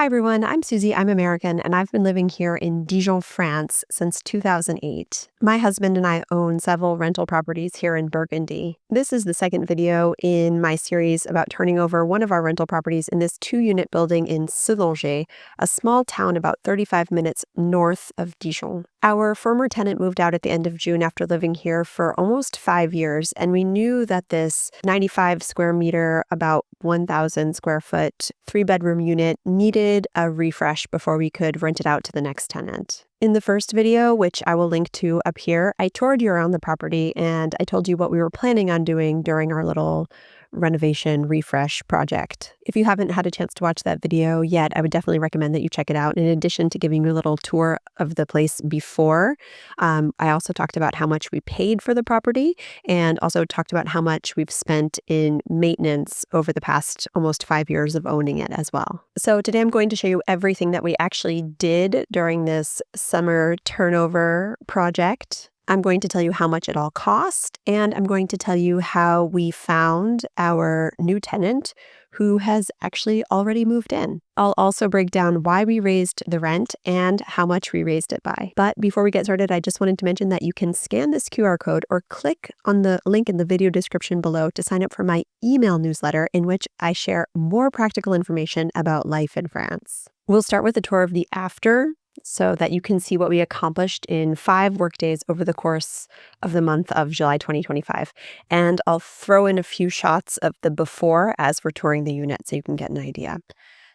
Hi everyone, I'm Susie. I'm American, and I've been living here in Dijon, France since 2008. My husband and I own several rental properties here in Burgundy. This is the second video in my series about turning over one of our rental properties in this 2-unit building in Soulanges, a small town about 35 minutes north of Dijon. Our former tenant moved out at the end of June after living here for almost 5 years, and we knew that this 95 square meter, about 1,000 square foot, 3-bedroom unit needed a refresh before we could rent it out to the next tenant. In the first video, which I will link to up here, I toured you around the property and I told you what we were planning on doing during our little renovation refresh project. If you haven't had a chance to watch that video yet, I would definitely recommend that you check it out. In addition to giving you a little tour of the place before, I also talked about how much we paid for the property and also talked about how much we've spent in maintenance over the past almost 5 years of owning it as well. So today I'm going to show you everything that we actually did during this summer turnover project. I'm going to tell you how much it all cost, and I'm going to tell you how we found our new tenant who has actually already moved in. I'll also break down why we raised the rent and how much we raised it by. But before we get started, I just wanted to mention that you can scan this QR code or click on the link in the video description below to sign up for my email newsletter in which I share more practical information about life in France. We'll start with a tour of the after, so that you can see what we accomplished in 5 workdays over the course of the month of July 2025. And I'll throw in a few shots of the before as we're touring the unit so you can get an idea.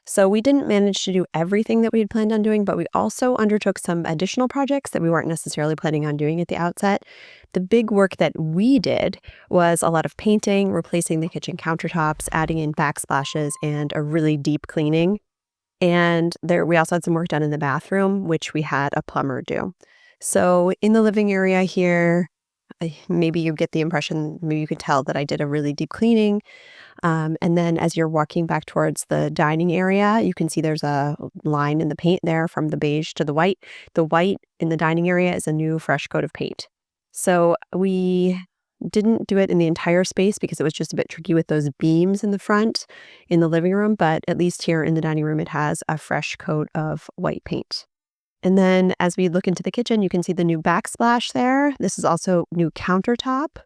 So we didn't manage to do everything that we had planned on doing, but we also undertook some additional projects that we weren't necessarily planning on doing at the outset. The big work that we did was a lot of painting, replacing the kitchen countertops, adding in backsplashes, and a really deep cleaning. And we also had some work done in the bathroom, which we had a plumber do. So in the living area here, maybe you get the impression, maybe you could tell that I did a really deep cleaning. And then as you're walking back towards the dining area, you can see there's a line in the paint there from the beige to the white. The white in the dining area is a new fresh coat of paint. So we didn't do it in the entire space because it was just a bit tricky with those beams in the front in the living room, but at least here in the dining room, it has a fresh coat of white paint. And then as we look into the kitchen, you can see the new backsplash there. This is also new countertop.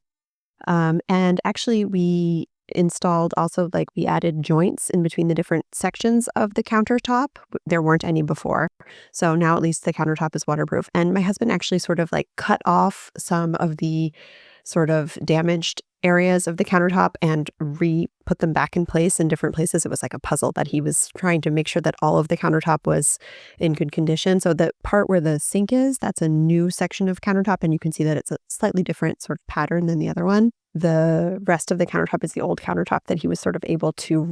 And actually we installed also, we added joints in between the different sections of the countertop. There weren't any before. So now at least the countertop is waterproof. And my husband actually sort of cut off some of the sort of damaged areas of the countertop and put them back in place in different places. It was like a puzzle that he was trying to make sure that all of the countertop was in good condition. So the part where the sink is, that's a new section of countertop, and you can see that it's a slightly different sort of pattern than the other one. The rest of the countertop is the old countertop that he was sort of able to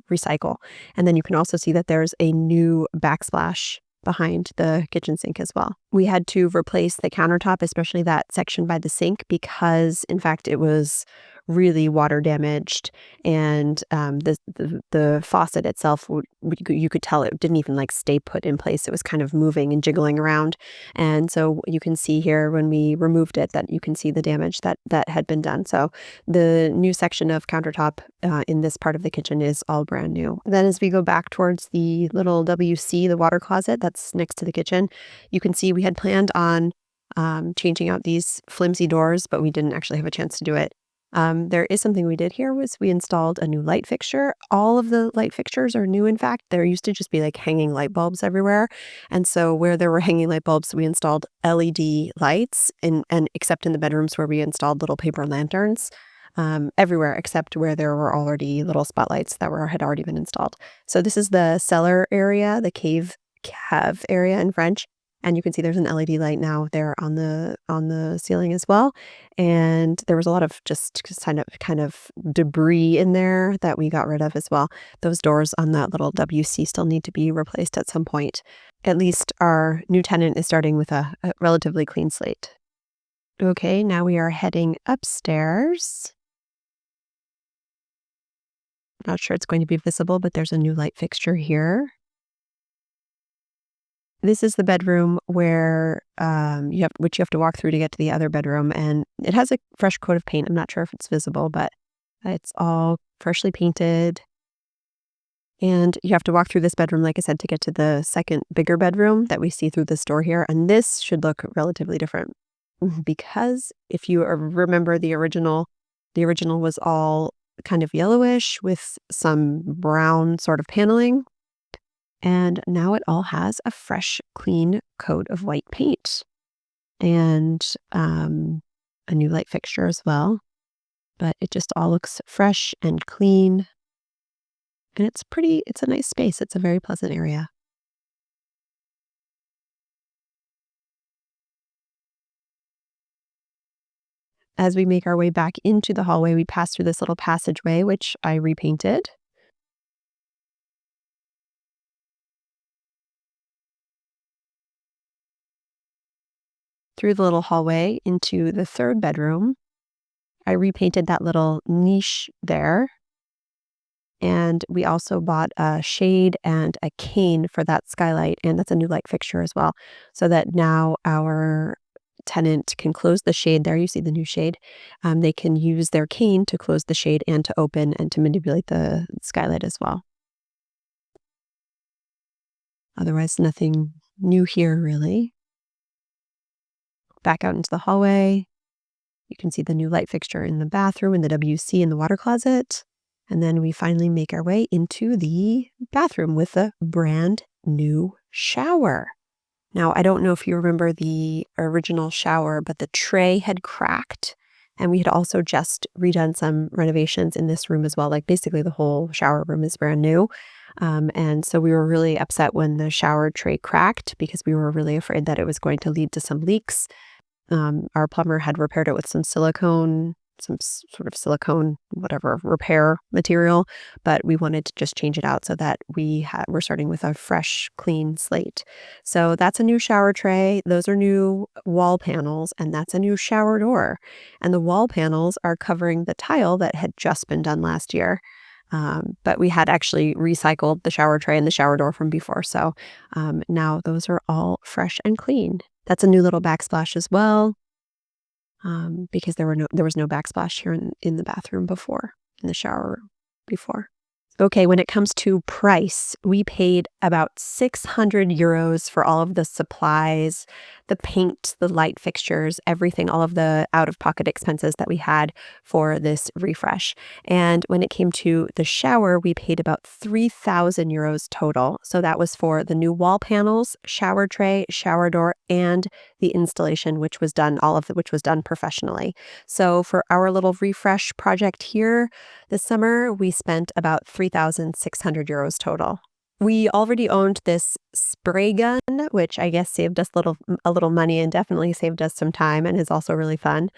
recycle. And then you can also see that there's a new backsplash behind the kitchen sink as well. We had to replace the countertop, especially that section by the sink, because in fact it was really water damaged, and the faucet itself, you could tell it didn't even stay put in place. It was kind of moving and jiggling around, and so you can see here when we removed it that you can see the damage that had been done. So the new section of countertop in this part of the kitchen is all brand new. Then as we go back towards the little WC, the water closet that's next to the kitchen, you can see we had planned on changing out these flimsy doors, but we didn't actually have a chance to do it. There is something we did here was we installed a new light fixture. All of the light fixtures are new. In fact, there used to just be hanging light bulbs everywhere. And so where there were hanging light bulbs, we installed LED lights, and except in the bedrooms where we installed little paper lanterns. Everywhere except where there were already little spotlights that had already been installed. So this is the cellar area, the cave area in French. And you can see there's an LED light now there on the ceiling as well. And there was a lot of just kind of debris in there that we got rid of as well. Those doors on that little WC still need to be replaced at some point. At least our new tenant is starting with a relatively clean slate. Okay, now we are heading upstairs. I'm not sure it's going to be visible, but there's a new light fixture here. This is the bedroom where you have to walk through to get to the other bedroom, and it has a fresh coat of paint. I'm not sure if it's visible, but it's all freshly painted. And you have to walk through this bedroom, like I said, to get to the second bigger bedroom that we see through this door here. And this should look relatively different because if you remember the original was all kind of yellowish with some brown sort of paneling. And now it all has a fresh, clean coat of white paint and a new light fixture as well. But it just all looks fresh and clean. And it's a nice space. It's a very pleasant area. As we make our way back into the hallway, we pass through this little passageway, which I repainted. Through the little hallway into the third bedroom. I repainted that little niche there. And we also bought a shade and a cane for that skylight, and that's a new light fixture as well, so that now our tenant can close the shade there. You see the new shade. They can use their cane to close the shade and to open and to manipulate the skylight as well. Otherwise, nothing new here really. Back out into the hallway. You can see the new light fixture in the bathroom and the WC in the water closet. And then we finally make our way into the bathroom with a brand new shower. Now, I don't know if you remember the original shower, but the tray had cracked. And we had also just redone some renovations in this room as well. Like basically the whole shower room is brand new. And so we were really upset when the shower tray cracked because we were really afraid that it was going to lead to some leaks. Our plumber had repaired it with some silicone, sort of silicone, whatever, repair material, but we wanted to just change it out so that we're starting with a fresh, clean slate. So that's a new shower tray. Those are new wall panels, and that's a new shower door. And the wall panels are covering the tile that had just been done last year. But we had actually recycled the shower tray and the shower door from before. So now those are all fresh and clean. That's a new little backsplash as well, because there was no backsplash here in the bathroom before, in the shower before. Okay, when it comes to price, we paid about 600 euros for all of the supplies, the paint, the light fixtures, everything, all of the out-of-pocket expenses that we had for this refresh. And when it came to the shower, we paid about 3,000 euros total. So that was for the new wall panels, shower tray, shower door, and the installation, all of which was done professionally. So for our little refresh project here this summer, we spent about 3,600 euros total. We already owned this spray gun, which I guess saved us a little money and definitely saved us some time and is also really fun.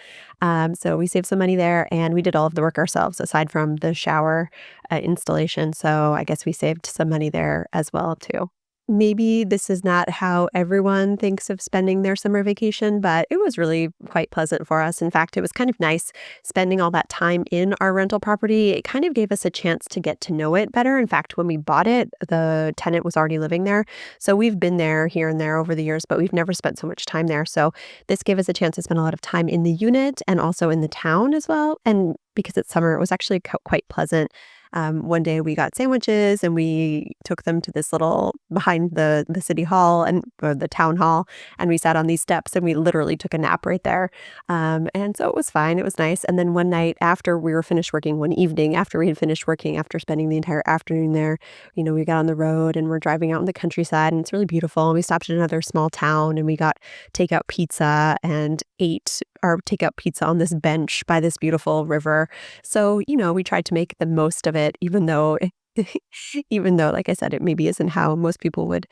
So we saved some money there, and we did all of the work ourselves aside from the shower installation. So I guess we saved some money there as well too. Maybe this is not how everyone thinks of spending their summer vacation, but it was really quite pleasant for us. In fact, it was kind of nice spending all that time in our rental property. It kind of gave us a chance to get to know it better. In fact, when we bought it, the tenant was already living there. So we've been there here and there over the years, but we've never spent so much time there. So this gave us a chance to spend a lot of time in the unit and also in the town as well. And because it's summer, it was actually quite pleasant. One day we got sandwiches and we took them to this little behind the city hall or the town hall, and we sat on these steps and we literally took a nap right there. And so it was fine. It was nice. And then one night after we were finished working, one evening after we had finished working, after spending the entire afternoon there, we got on the road and we're driving out in the countryside, and it's really beautiful. And we stopped at another small town and we got takeout pizza and ate our takeout pizza on this bench by this beautiful river. So, we tried to make the most of it, even though, like I said, it maybe isn't how most people would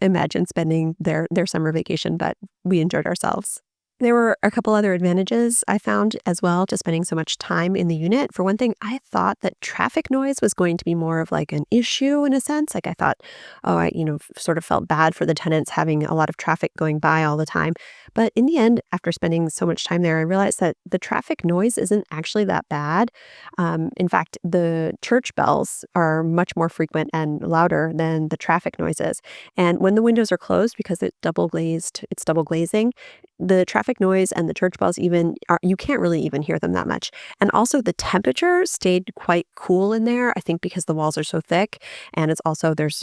imagine spending their summer vacation, but we enjoyed ourselves. There were a couple other advantages I found as well to spending so much time in the unit. For one thing, I thought that traffic noise was going to be more of like an issue in a sense. Like I thought, I sort of felt bad for the tenants having a lot of traffic going by all the time. But in the end, after spending so much time there, I realized that the traffic noise isn't actually that bad. In fact, the church bells are much more frequent and louder than the traffic noises. And when the windows are closed, because it's double glazing, The traffic noise and the church bells even are you can't really even hear them that much. And also the temperature stayed quite cool in there, I think because the walls are so thick, and it's also there's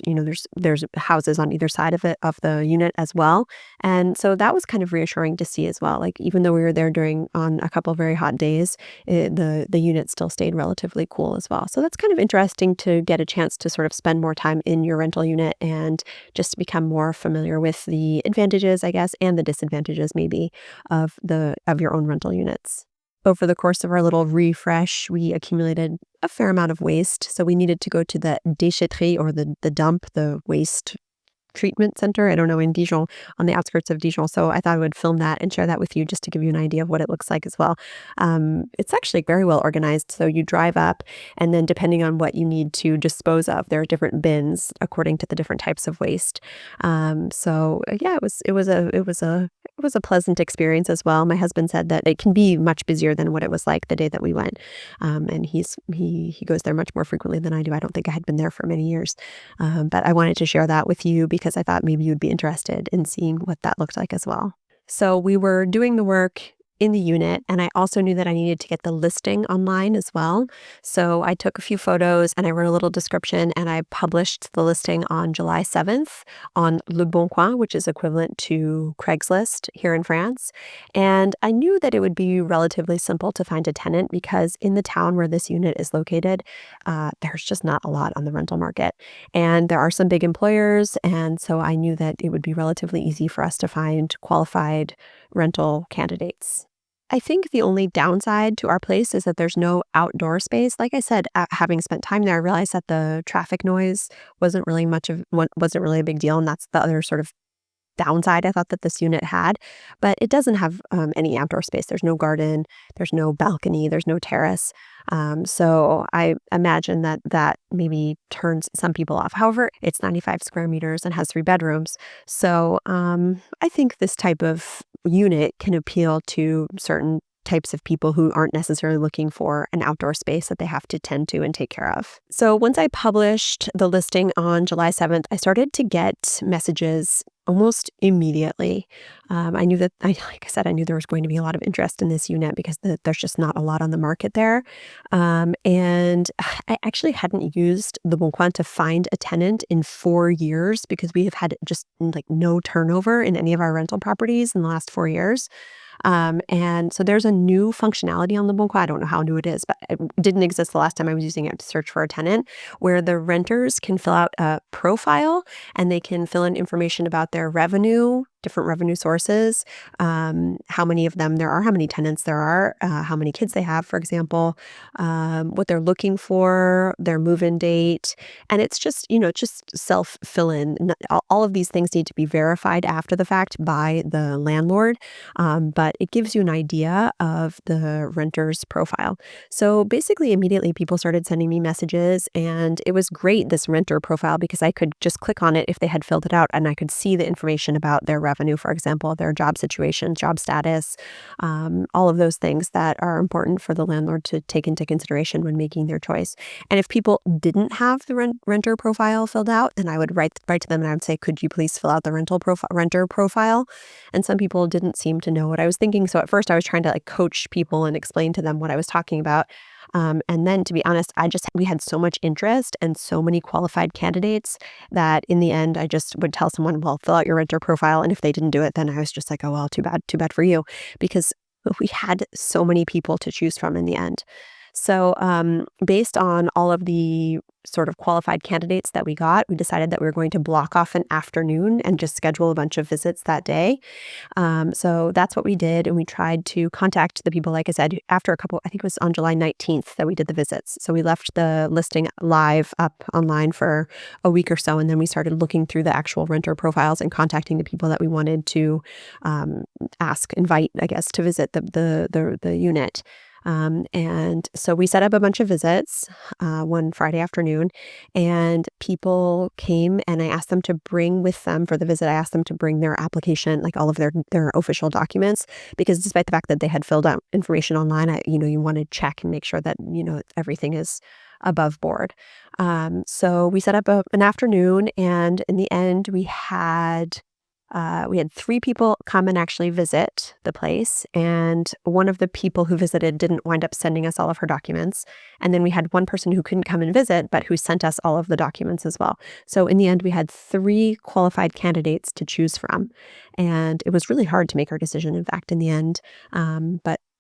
houses on either side of the unit as well. And so that was kind of reassuring to see as well. Like even though we were there during on a couple very hot days, the unit still stayed relatively cool as well. So that's kind of interesting to get a chance to sort of spend more time in your rental unit and just become more familiar with the advantages, I guess, and the disadvantages maybe of your own rental units. Over the course of our little refresh, we accumulated a fair amount of waste. So we needed to go to the déchetterie or the dump, the waste treatment center, I don't know, in Dijon, on the outskirts of Dijon. So I thought I would film that and share that with you just to give you an idea of what it looks like as well. It's actually very well organized. So you drive up, and then depending on what you need to dispose of, there are different bins according to the different types of waste. Yeah, it was a pleasant experience as well. My husband said that it can be much busier than what it was like the day that we went, and he goes there much more frequently than I do. I don't think I had been there for many years. But I wanted to share that with you because I thought maybe you'd be interested in seeing what that looked like as well. So we were doing the work in the unit, and I also knew that I needed to get the listing online as well. So I took a few photos and I wrote a little description, and I published the listing on July 7th on Le Bon Coin, which is equivalent to Craigslist here in France. And I knew that it would be relatively simple to find a tenant because in the town where this unit is located, there's just not a lot on the rental market. And there are some big employers, and so I knew that it would be relatively easy for us to find qualified rental candidates. I think the only downside to our place is that there's no outdoor space. Like I said, having spent time there, I realized that the traffic noise wasn't really a big deal, and that's the other sort of downside I thought that this unit had. But it doesn't have any outdoor space. There's no garden, there's no balcony, there's no terrace. So I imagine that that maybe turns some people off. However, it's 95 square meters and has 3 bedrooms. So I think this type of unit can appeal to certain types of people who aren't necessarily looking for an outdoor space that they have to tend to and take care of. So once I published the listing on July 7th, I started to get messages almost immediately. I knew that, like I said, I knew there was going to be a lot of interest in this unit because there's just not a lot on the market there. And I actually hadn't used the Bon Coin to find a tenant in 4 years because we have had just like no turnover in any of our rental properties in the last 4 years. And so there's a new functionality on the Bon Coin. I don't know how new it is, but it didn't exist the last time I was using it to search for a tenant, where the renters can fill out a profile and they can fill in information about their revenue, different revenue sources, how many of them there are, how many tenants there are, how many kids they have, for example, what they're looking for, their move-in date. And it's just, just self-fill in. All of these things need to be verified after the fact by the landlord, but it gives you an idea of the renter's profile. So basically, immediately people started sending me messages, and it was great, this renter profile, because I could just click on it if they had filled it out, and I could see the information about their revenue, for example, their job situation, job status, all of those things that are important for the landlord to take into consideration when making their choice. And if people didn't have the renter profile filled out, then I would write to them and I would say, could you please fill out the renter profile? And some people didn't seem to know what I was thinking. So at first I was trying to like coach people and explain to them what I was talking about. And then, to be honest, we had so much interest and so many qualified candidates that in the end, I just would tell someone, well, fill out your renter profile. And if they didn't do it, then I was just like, oh, well, too bad for you, because we had so many people to choose from in the end. So based on all of the sort of qualified candidates that we got, we decided that we were going to block off an afternoon and just schedule a bunch of visits that day. So that's what we did. And we tried to contact the people, like I said, after a couple, I think it was on July 19th that we did the visits. So we left the listing live up online for a week or so. And then we started looking through the actual renter profiles and contacting the people that we wanted to invite, I guess, to visit the unit. And so we set up a bunch of visits one Friday afternoon, and people came, and I asked them to bring with them for the visit. I asked them to bring their application, like all of their official documents, because despite the fact that they had filled out information online, you want to check and make sure that, everything is above board. So we set up an afternoon, and in the end, we had We had 3 people come and actually visit the place, and one of the people who visited didn't wind up sending us all of her documents. And then we had one person who couldn't come and visit, but who sent us all of the documents as well. So in the end, we had 3 qualified candidates to choose from, and it was really hard to make our decision, in fact, in the end.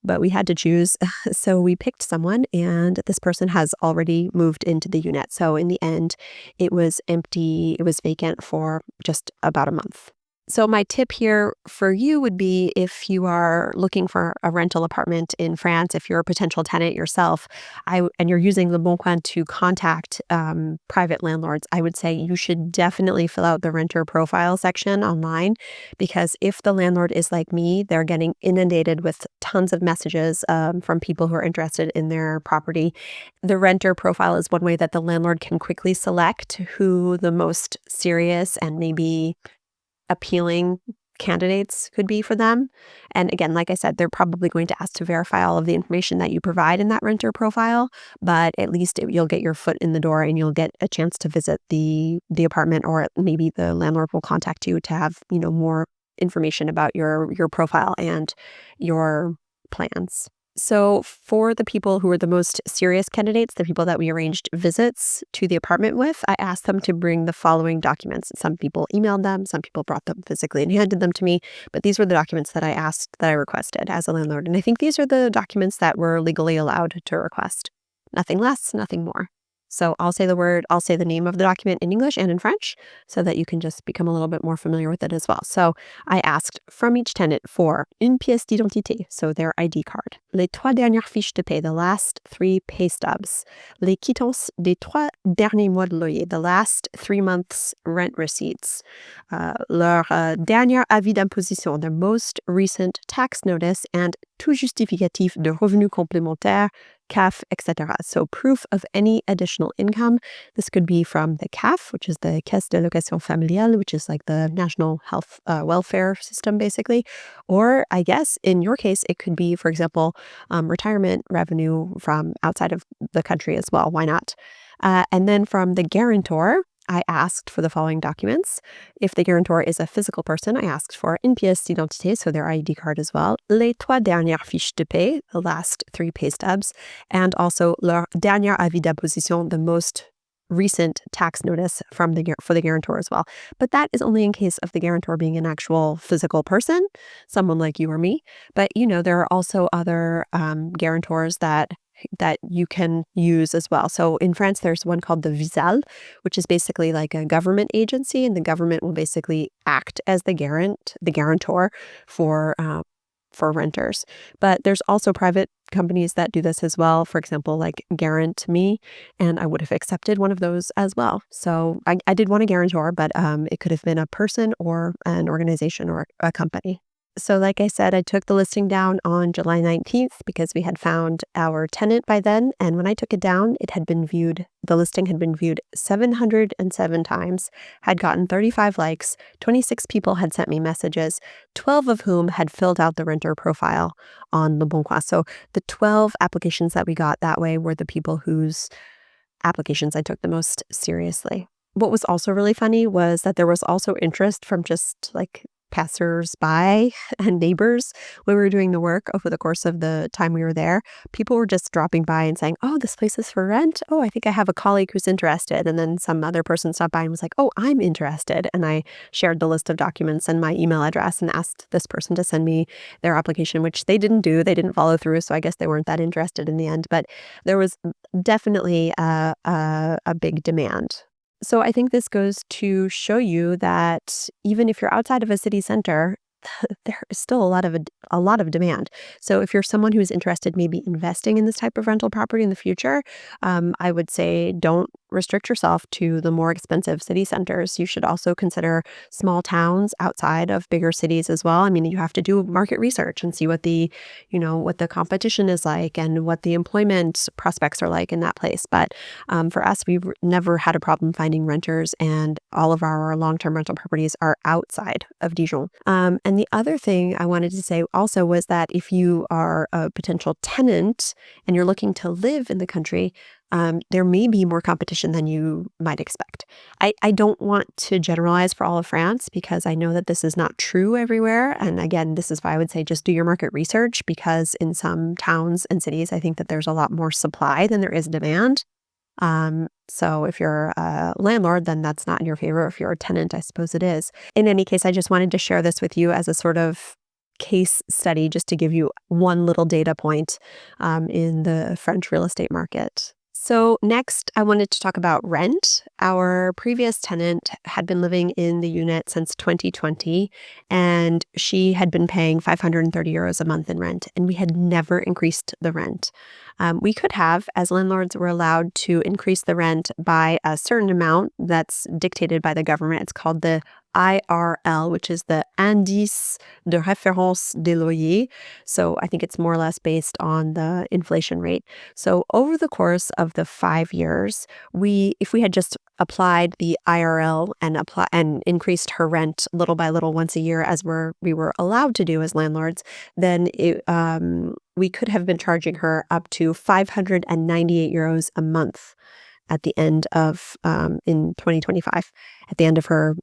But we had to choose. So we picked someone, and this person has already moved into the unit. So in the end, it was empty. It was vacant for just about a month. So my tip here for you would be, if you are looking for a rental apartment in France, if you're a potential tenant yourself, and you're using Le Bon Coin to contact private landlords, I would say you should definitely fill out the renter profile section online, because if the landlord is like me, they're getting inundated with tons of messages from people who are interested in their property. The renter profile is one way that the landlord can quickly select who the most serious and maybe appealing candidates could be for them. And again, like I said, they're probably going to ask to verify all of the information that you provide in that renter profile, but at least you'll get your foot in the door and you'll get a chance to visit the apartment, or maybe the landlord will contact you to have, more information about your profile and your plans. So for the people who are the most serious candidates, the people that we arranged visits to the apartment with, I asked them to bring the following documents. Some people emailed them, some people brought them physically and handed them to me, but these were the documents that I requested as a landlord. And I think these are the documents that we're legally allowed to request. Nothing less, nothing more. So I'll say the name of the document in English and in French, so that you can just become a little bit more familiar with it as well. So I asked from each tenant for une pièce d'identité, so their ID card, les 3 dernières fiches de paie, the last 3 pay stubs, les quittances des 3 derniers mois de loyer, the last 3 months rent receipts, leur dernier avis d'imposition, their most recent tax notice, and tout justificatif de revenu complémentaire, CAF, etc. So proof of any additional income. This could be from the CAF, which is the Caisse de Location Familiale, which is like the national health welfare system, basically. Or I guess in your case, it could be, for example, retirement revenue from outside of the country as well. Why not? And then from the guarantor, I asked for the following documents. If the guarantor is a physical person, I asked for une pièce d'identité, so their ID card as well, les 3 dernières fiches de paie, the last 3 pay stubs, and also leur dernier avis d'imposition, the most recent tax notice for the guarantor as well. But that is only in case of the guarantor being an actual physical person, someone like you or me. But there are also other guarantors that you can use as well. So in France, there's one called the Visal, which is basically like a government agency, and the government will basically act as the guarantor for renters. But there's also private companies that do this as well. For example, like Garant Me, and I would have accepted one of those as well. So I did want a guarantor, but it could have been a person or an organization or a company. So like I said, I took the listing down on July 19th because we had found our tenant by then. And when I took it down, the listing had been viewed 707 times, had gotten 35 likes, 26 people had sent me messages, 12 of whom had filled out the renter profile on Le Bon Coin. So the 12 applications that we got that way were the people whose applications I took the most seriously. What was also really funny was that there was also interest from just like passers-by and neighbors when we were doing the work over the course of the time we were there. People were just dropping by and saying, "Oh, this place is for rent. Oh, I think I have a colleague who's interested." And then some other person stopped by and was like, "Oh, I'm interested." And I shared the list of documents and my email address and asked this person to send me their application, which they didn't do. They didn't follow through. So I guess they weren't that interested in the end. But there was definitely a big demand. So I think this goes to show you that even if you're outside of a city center, there is still a lot of demand. So if you're someone who's interested maybe investing in this type of rental property in the future, I would say don't restrict yourself to the more expensive city centers. You should also consider small towns outside of bigger cities as well. I mean, you have to do market research and see what the competition is like and what the employment prospects are like in that place. But for us, we've never had a problem finding renters, and all of our long-term rental properties are outside of Dijon. And the other thing I wanted to say also was that if you are a potential tenant and you're looking to live in the country, there may be more competition than you might expect. I don't want to generalize for all of France because I know that this is not true everywhere. And again, this is why I would say just do your market research, because in some towns and cities, I think that there's a lot more supply than there is demand. So if you're a landlord, then that's not in your favor. If you're a tenant, I suppose it is. In any case, I just wanted to share this with you as a sort of case study, just to give you one little data point in the French real estate market. So next, I wanted to talk about rent. Our previous tenant had been living in the unit since 2020, and she had been paying 530 euros a month in rent, and we had never increased the rent. We could have, as landlords, were allowed to increase the rent by a certain amount that's dictated by the government. It's called the IRL, which is the Indice de référence des loyers. So I think it's more or less based on the inflation rate. So over the course of the 5 years, if we had just applied the IRL and increased her rent little by little once a year, as we were allowed to do as landlords, then we could have been charging her up to 598 euros a month at the end of in 2025, at the end of her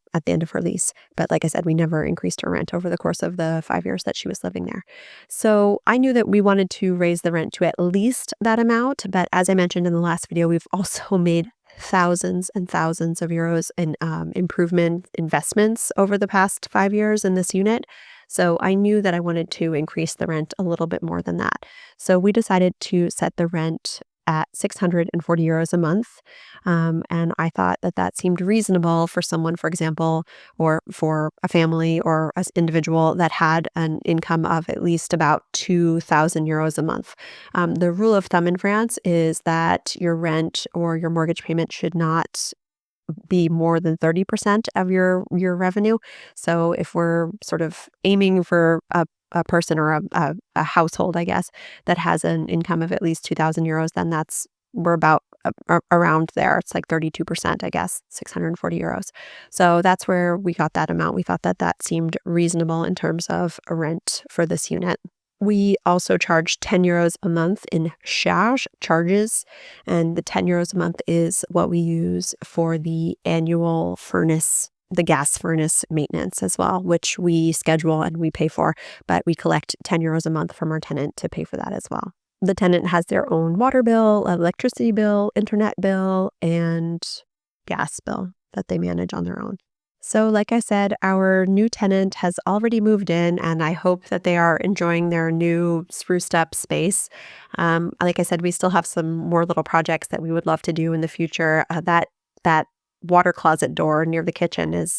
lease. But like I said, we never increased her rent over the course of the 5 years that she was living there. So I knew that we wanted to raise the rent to at least that amount. But as I mentioned in the last video, we've also made thousands and thousands of euros in improvement investments over the past 5 years in this unit. So I knew that I wanted to increase the rent a little bit more than that. So we decided to set the rent at 640 euros a month. And I thought that that seemed reasonable for someone, for example, or for a family or an individual that had an income of at least about 2,000 euros a month. The rule of thumb in France is that your rent or your mortgage payment should not be more than 30% of your revenue. So if we're sort of aiming for a person or a household, I guess, that has an income of at least 2,000 euros, then we're about around there. It's like 32%, I guess, 640 euros. So that's where we got that amount. We thought that that seemed reasonable in terms of a rent for this unit. We also charge 10 euros a month in charges, and the 10 euros a month is what we use for the annual the gas furnace maintenance as well, which we schedule and we pay for, but we collect 10 euros a month from our tenant to pay for that as well. The tenant has their own water bill, electricity bill, internet bill, and gas bill that they manage on their own. So like I said, our new tenant has already moved in, and I hope that they are enjoying their new spruced up space. Like I said, we still have some more little projects that we would love to do in the future. That water closet door near the kitchen it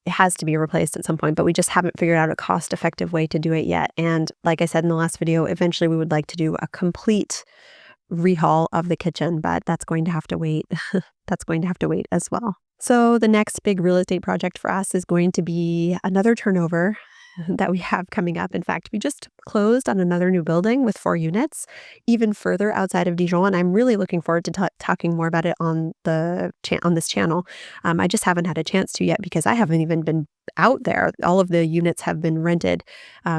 has to be replaced at some point, but we just haven't figured out a cost-effective way to do it yet. And like I said in the last video, eventually we would like to do a complete rehaul of the kitchen, but that's going to have to wait. That's going to have to wait as well. So the next big real estate project for us is going to be another turnover that we have coming up. In fact, we just closed on another new building with 4 units, even further outside of Dijon, and I'm really looking forward to talking more about it on this channel. I just haven't had a chance to yet because I haven't even been out there. All of the units have been rented,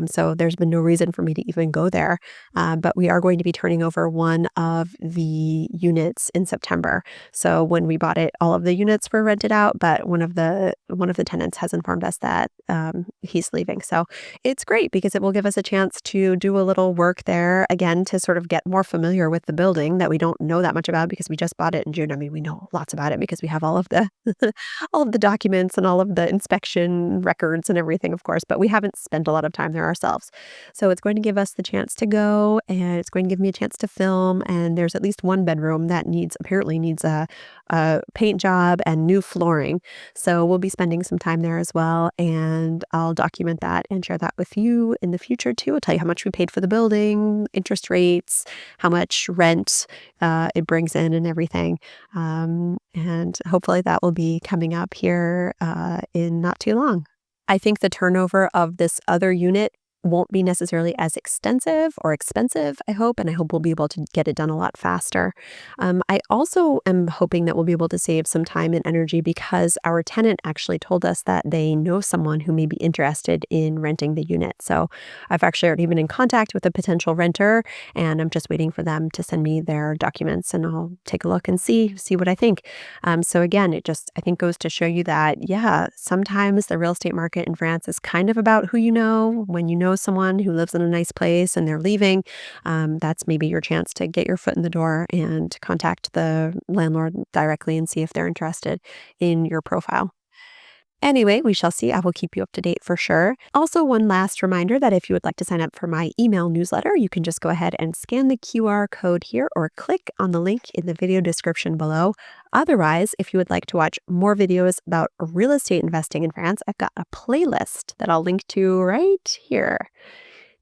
so there's been no reason for me to even go there. But we are going to be turning over one of the units in September. So when we bought it, all of the units were rented out, but one of the tenants has informed us that he's leaving. So it's great because it will give us a chance to do a little work there again to sort of get more familiar with the building that we don't know that much about because we just bought it in June. I mean, we know lots about it because we have all of the all of the documents and all of the inspection records and everything, of course, but we haven't spent a lot of time there ourselves. So it's going to give us the chance to go, and it's going to give me a chance to film. And there's at least one bedroom that apparently needs a paint job and new flooring. So we'll be spending some time there as well, and I'll document that and share that with you in the future too. I'll tell you how much we paid for the building, interest rates, how much rent it brings in and everything. And hopefully that will be coming up here in not too long. I think the turnover of this other unit won't be necessarily as extensive or expensive, I hope, and I hope we'll be able to get it done a lot faster. I also am hoping that we'll be able to save some time and energy because our tenant actually told us that they know someone who may be interested in renting the unit. So I've actually already been in contact with a potential renter, and I'm just waiting for them to send me their documents, and I'll take a look and see what I think. So again, it just I think goes to show you that yeah, sometimes the real estate market in France is kind of about who you know. When you know someone who lives in a nice place and they're leaving, that's maybe your chance to get your foot in the door and contact the landlord directly and see if they're interested in your profile. Anyway, we shall see. I will keep you up to date for sure. Also, one last reminder that if you would like to sign up for my email newsletter, you can just go ahead and scan the QR code here or click on the link in the video description below. Otherwise, if you would like to watch more videos about real estate investing in France, I've got a playlist that I'll link to right here.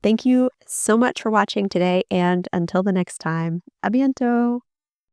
Thank you so much for watching today, and until the next time, a bientôt.